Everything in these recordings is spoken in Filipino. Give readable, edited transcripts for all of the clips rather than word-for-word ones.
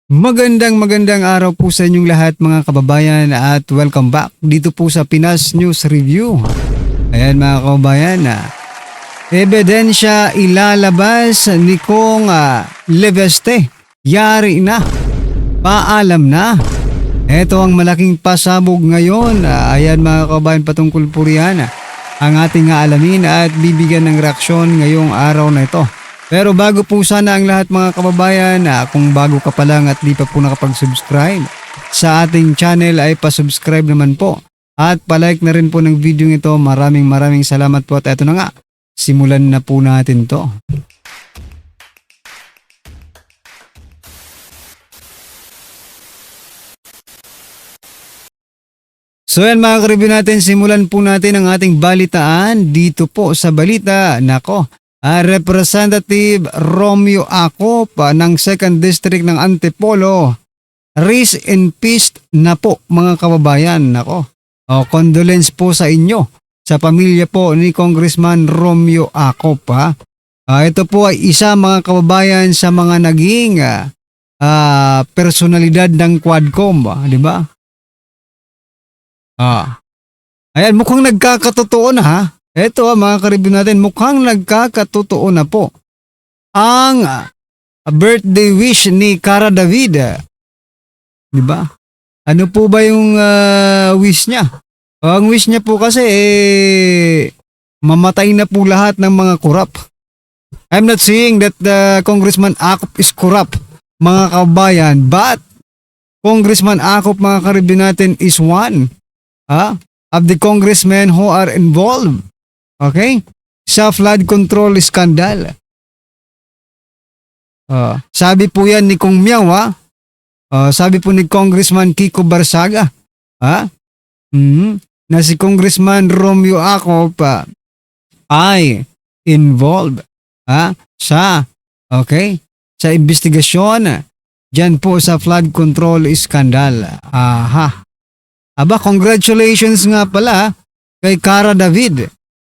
Magandang araw po sa inyong lahat mga kababayan at welcome back dito po sa Pinas News Review. Ayan mga kababayan, ebidensya ilalabas ni Kong Leveste. Yari na, paalam na. Ito ang malaking pasabog ngayon. Ayan mga kababayan, patungkol po riyan ang ating aalamin at bibigyan ng reaksyon ngayong araw na ito. Pero bago po sana ang lahat mga kababayan, kung bago ka pa lang at di pa po nakapag-subscribe sa ating channel ay pa-subscribe naman po. At palike na rin po ng video ito. Maraming salamat po at eto na nga, simulan na po natin to. So yan mga ka-review natin, simulan po natin ang ating balitaan dito po sa balita. Nako. Representative Romeo Acop ng 2nd District ng Antipolo, rest in peace na po mga kababayan. Nako, condolence po sa inyo, sa pamilya po ni Congressman Romeo Acop. Ito po ay isa mga kababayan sa mga naging personalidad ng Quadcom, di ba? Ayan, mukhang nagkakatotoo na ha. Ito mga ka-review natin, mukhang nagkakatotoo na po ang birthday wish ni Cara David. Di ba? Ano po ba yung wish niya? Ang wish niya po kasi mamatay na po lahat ng mga corrupt. I'm not saying that Congressman Acop is corrupt, mga kabayan, but Congressman Acop mga ka-review natin is one of the congressmen who are involved. Okay? Sa flood control scandal. Sabi po yan ni Kong Miao, sabi po ni Congressman Kiko Barsaga, na si Congressman Romeo Acop ay involved sa investigasyon dyan po sa flood control scandal. Aba, congratulations nga pala kay Cara David.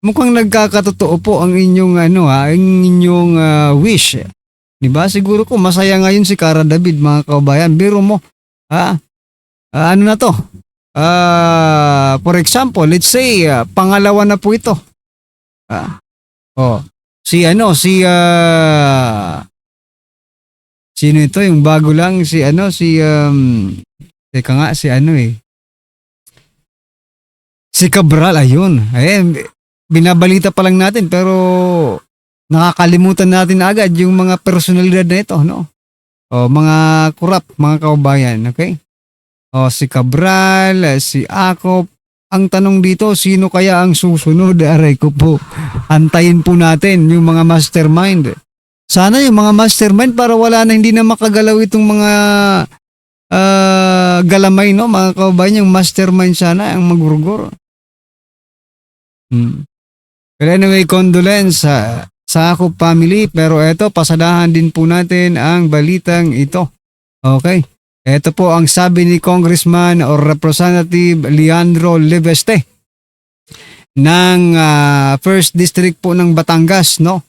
Mukhang nagkakatotoo po ang inyong ang inyong wish. 'Di ba? Siguro ko masaya ngayon si Cara David mga kababayan. Biro mo. Ano na 'to? For example, let's say pangalawa na po ito. Sino ito yung bago lang si Cabral, ayun. Binabalita pa lang natin pero nakakalimutan natin agad yung mga personalidad na ito, no? Mga corrupt, mga kababayan, okay? Si Cabral, si Acop. Ang tanong dito, sino kaya ang susunod? Aray ko po. Antayin po natin yung mga mastermind. Sana yung mga mastermind para wala na, hindi na makagalaw itong mga galamay, no? Mga kababayan, yung mastermind sana ang magurugor. Pero anyway, condolence sa Acop family. Pero eto, pasadahan din po natin ang balitang ito. Okay. Ito po ang sabi ni Congressman or Representative Leandro Leveste ng 1st District po ng Batangas, no?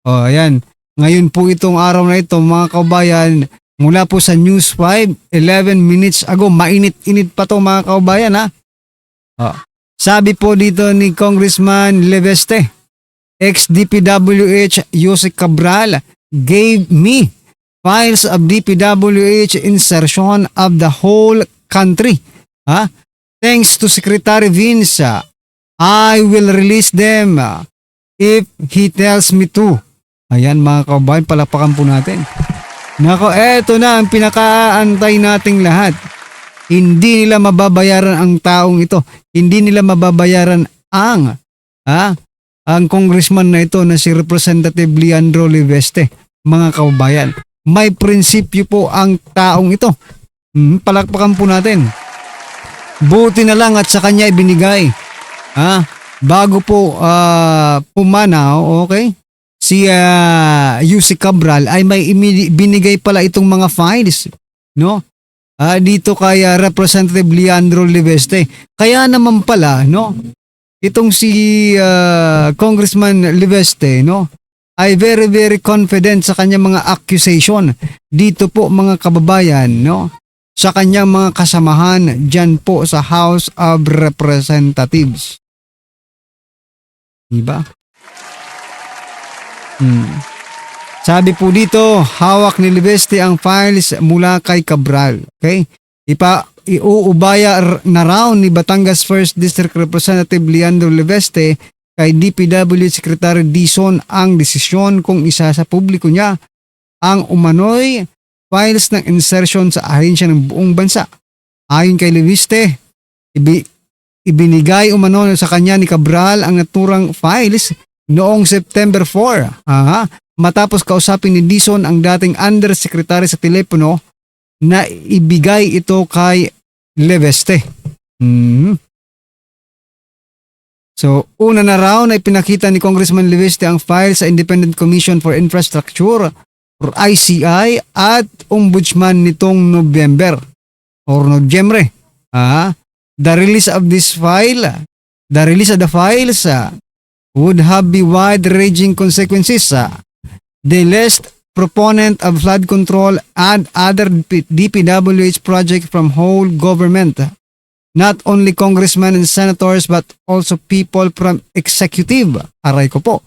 Ayan. Ngayon po itong araw na ito, mga kababayan, mula po sa News 5, 11 minutes ago, mainit-init pa to mga kababayan, Sabi po dito ni Congressman Leveste, ex-DPWH Yusek Cabral gave me files of DPWH insertion of the whole country. Thanks to Secretary Vince, I will release them if he tells me to. Ayan mga kababayan, palapakan po natin. Nako, eto na ang pinakaantay nating lahat. Hindi nila mababayaran ang taong ito. Hindi nila mababayaran ang congressman na ito na si Representative Leandro Leveste. Mga kababayan, may prinsipyo po ang taong ito. Palakpakan po natin. Buti na lang at sa kanya ibinigay. Bago po pumanaw, okay? Si Yusek Cabral ay may binigay pala itong mga files, no? Dito kay Representative Leandro Leveste. Kaya naman pala, no? Itong si Congressman Leveste, no? ay very confident sa kanyang mga accusation dito po mga kababayan, no? Sa kanyang mga kasamahan dyan po sa House of Representatives. Diba? Sabi po dito, hawak ni Leveste ang files mula kay Cabral. Okay? Iuubaya na raw ni Batangas 1st District Representative Leandro Leveste kay DPW Secretary Dizon ang desisyon kung isa sa publiko niya ang umano'y files ng insertion sa ahensya ng buong bansa. Ayon kay Leveste, ibinigay umano sa kanya ni Cabral ang naturang files noong September 4. Matapos kausapin ni Dizon ang dating undersecretary sa telepono na ibigay ito kay Leveste. So, una na raw na ipinakita ni Congressman Leveste ang file sa Independent Commission for Infrastructure or ICI at Ombudsman nitong Nobyembre. The release of the files would have be wide-ranging consequences. The list proponent of flood control and other DPWH project from whole government. Not only congressmen and senators but also people from executive, aray ko po,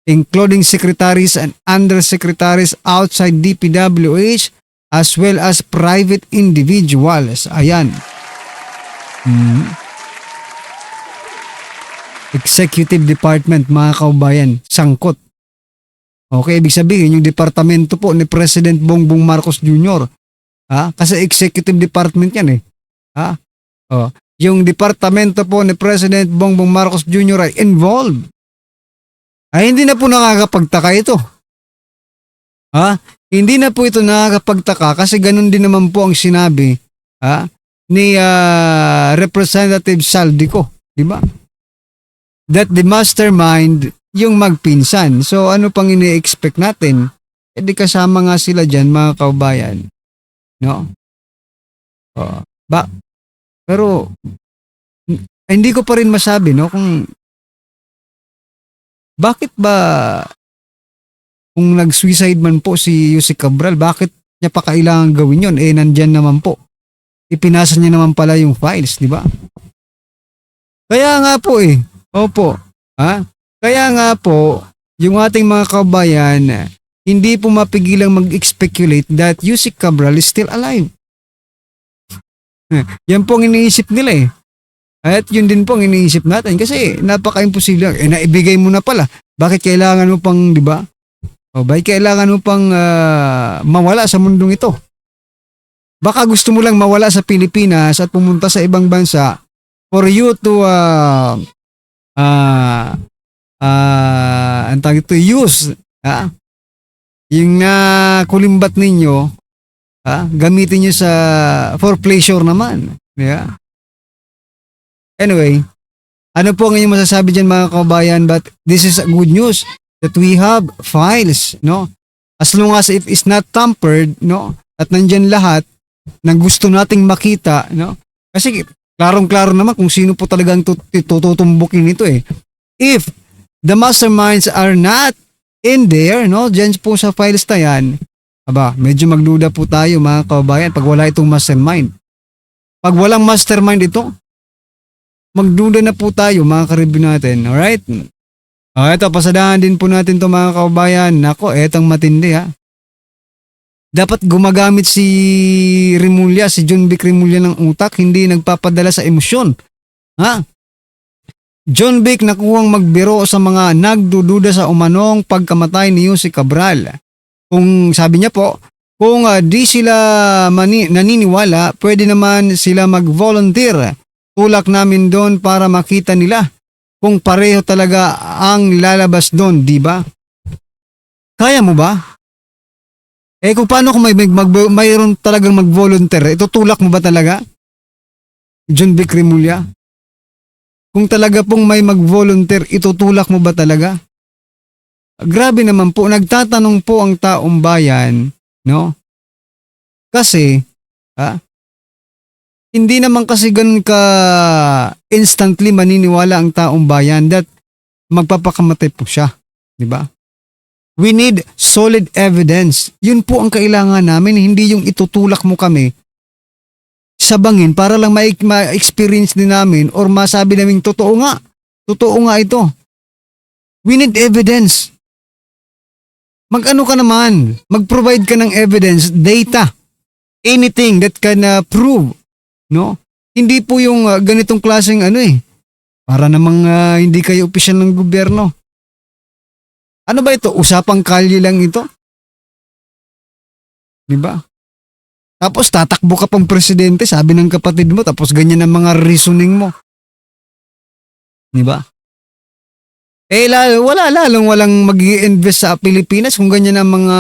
including secretaries and undersecretaries outside DPWH as well as private individuals. Ayan. Executive Department, mga kaubayan, sangkot. Okay, ibig sabihin yung departamento po ni President Bongbong Marcos Jr. Kasi executive department yan eh. Yung departamento po ni President Bongbong Marcos Jr. ay involved. Ay hindi na po nakakapagtaka ito. Hindi na po ito nakakapagtaka kasi ganun din naman po ang sinabi ni Representative Saldico, di ba? That the mastermind yung magpinsan. So ano pang ini-expect natin? Di kasama nga sila dyan, mga kaubayan. No? Pero hindi ko pa rin masabi, no, kung bakit ba kung nag-suicide man po si Yusek Cabral, bakit niya pa kailangan gawin yun? Nandyan naman po. Ipinasa niya naman pala yung files, di ba? Kaya nga po Opo. Kaya nga po, yung ating mga kabayan, hindi po mapigilang mag-speculate that Yusek Cabral is still alive. Yan po ang iniisip nila At yun din po ang iniisip natin kasi napaka-imposible. Naibigay mo na pala. Bakit kailangan mo pang, di ba? Bakit kailangan mo pang mawala sa mundong ito? Baka gusto mo lang mawala sa Pilipinas at pumunta sa ibang bansa for you to use yung kulimbat ninyo, gamitin nyo for pleasure naman. Yeah. Anyway, ano po ang inyong masasabi dyan, mga kabayan? But this is good news that we have files, no? As long as it is not tampered, no? At nandyan lahat ng gusto nating makita, no? Kasi klarong-klaro naman kung sino po talagang tutumbukin nito If the masterminds are not in there, no? Dyan po sa files na yan, medyo magduda po tayo, mga kabayan, pag wala itong mastermind. Pag walang mastermind ito, magduda na po tayo, mga ka-review natin. Alright? Ito, pasadahan din po natin ito, mga kabayan. Nako, etong matindi Dapat gumagamit si Rimulya, si John Vic Rimulya ng utak, hindi nagpapadala sa emosyon. John Vic nakuhang magbiro sa mga nagdududa sa umanong pagkamatay ni Yusek Cabral. Kung sabi niya po, kung di sila naniniwala, pwede naman sila mag-volunteer. Tulak namin doon para makita nila kung pareho talaga ang lalabas doon, di ba? Kaya mo ba? Kung paano kung mayroon talagang mag-volunteer, itutulak mo ba talaga? John Vic Rimulya? Kung talaga pong may mag-volunteer, itutulak mo ba talaga? Grabe naman po, nagtatanong po ang taong bayan, no? Kasi, hindi naman kasi ganun ka instantly maniniwala ang taong bayan that magpapakamatay po siya, di ba? We need solid evidence. Yun po ang kailangan namin, hindi yung itutulak mo kami sa bangin para lang ma-experience din namin or masabi namin totoo nga ito. We need evidence. Mag-ano ka naman, mag-provide ka ng evidence, data, anything that can prove, no? Hindi po yung ganitong klaseng para namang hindi kayo opisyal ng gobyerno. Ano ba ito? Usapang kalye lang ito? Di ba? Tapos tatakbo ka pang presidente, sabi ng kapatid mo, tapos ganyan ang mga reasoning mo. Di ba? Walang mag-i-invest sa Pilipinas kung ganyan ang mga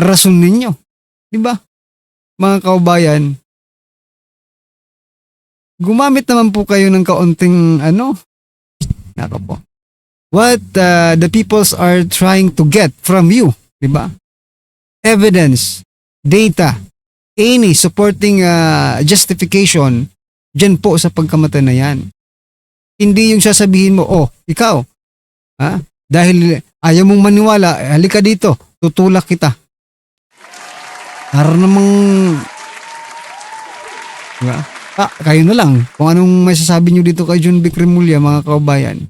rason ninyo. Di ba? Mga kaubayan, gumamit naman po kayo ng kaunting nako po. What the peoples are trying to get from you, di ba? Evidence, data, any supporting justification dyan po sa pagkamatay na yan. Hindi yung sasabihin mo, ikaw, dahil ayaw mong maniwala, halika dito, tutulak kita. Para namang, diba? Kayo na lang, kung anong may sasabi nyo dito kay John Vic Remulla, mga kaubayan.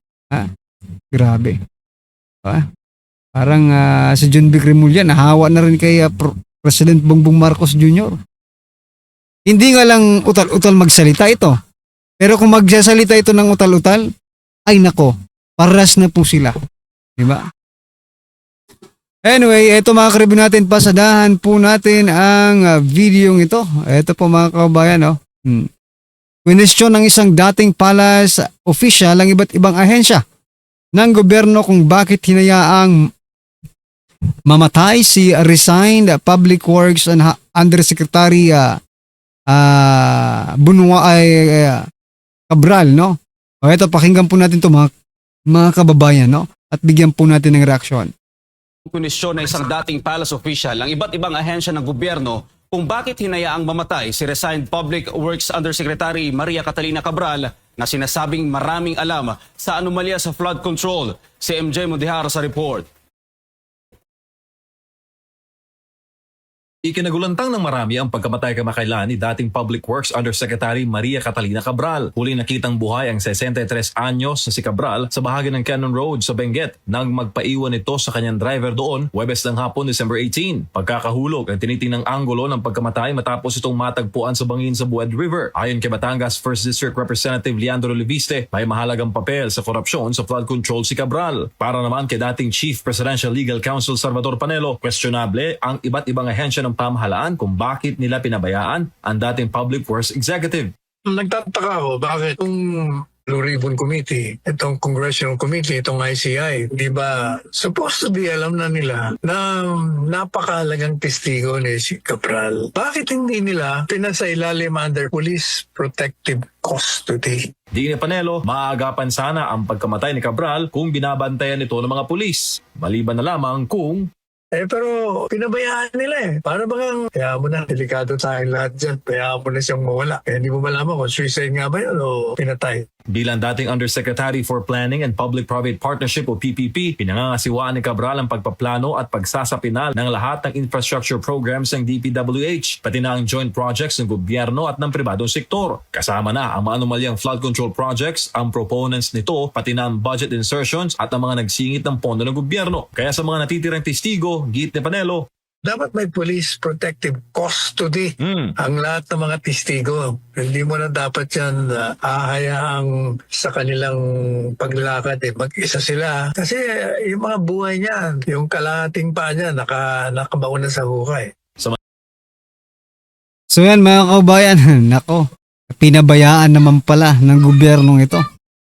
Grabe. Parang si John Vic Remulla, nahawa na rin kay President Bongbong Marcos Jr. Hindi nga lang utal-utal magsalita ito. Pero kung magsasalita ito ng utal-utal, ay nako, paras na po sila. Diba? Anyway, ito mga karibu natin, pasadahan po natin ang videong ito. Ito po mga kabayan, Question ng isang dating palace official ang iba't ibang ahensya ng gobyerno kung bakit hinayaang mamatay si resigned Public Works and Undersecretary Cabral, no? Ito, pakinggan po natin ito mga kababayan, no? At bigyan po natin ng reaksyon. Kunisyon na isang dating palace official ang iba't ibang ahensya ng gobyerno kung bakit hinayaang mamatay si resigned Public Works Undersecretary Maria Catalina Cabral na sinasabing maraming alam sa anomalya sa flood control. Si MJ Mudihar sa report. Ikinagulantang ng marami ang pagkamatay kamakailan ni dating Public Works Undersecretary Maria Catalina Cabral. Huling nakitang buhay ang 63 anyos na si Cabral sa bahagi ng Cannon Road sa Benguet nang magpaiwan ito sa kanyang driver doon Huwebes ng hapon December 18. Pagkakahulog ang tinitinang anggulo ng pagkamatay matapos itong matagpuan sa bangin sa Bued River. Ayon kay Batangas 1st District Representative Leandro Leviste, may mahalagang papel sa korupsyon sa flood control si Cabral. Para naman kay dating Chief Presidential Legal Counsel Salvador Panelo, questionable ang iba't ibang ahensya ng pamahalaan kung bakit nila pinabayaan ang dating Public Works Executive. Nagtataka ako bakit itong Blue Ribbon Committee, itong Congressional Committee, itong ICI, di ba supposed to be alam na nila na napakalagang testigo ni si Cabral. Bakit hindi nila pinasailalim under police protective custody? Di ni Panelo, maaagapan sana ang pagkamatay ni Cabral kung binabantayan ito ng mga pulis. Maliban na lamang kung Pero pinabayaan nila Para bagang, kaya mo na, delikado tayong lahat dyan. Kaya mo na siyang mawala. Kaya hindi mo malaman kung suicide nga ba yun o pinatay. bilang dating Undersecretary for Planning and Public-Private Partnership o PPP, pinangangasiwaan ni Cabral ang pagpaplano at pagsasapinal ng lahat ng infrastructure programs ng DPWH, pati na ang joint projects ng gobyerno at ng pribadong sektor. Kasama na ang maanumalyang flood control projects, ang proponents nito, pati na ang budget insertions at ang mga nagsingit ng pondo ng gobyerno. Kaya sa mga natitirang testigo, giit ni Panelo, dapat may police protective custody ang lahat ng mga testigo. Hindi mo na dapat yan hahayaang sa kanilang paglalakad. Mag-isa sila. Kasi yung mga buhay niya, yung kalahating pa niya, nakabaon na sa hukay. So yan mga kaubayan, nako, pinabayaan naman pala ng gobyernong ito.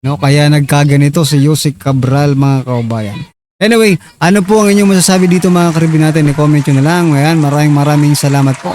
No, kaya nagkaganito si Yusek Cabral mga kaubayan. Anyway, ano po ang inyong masasabi dito mga karibin natin? I-comment nyo na lang. Ayan, maraming salamat po.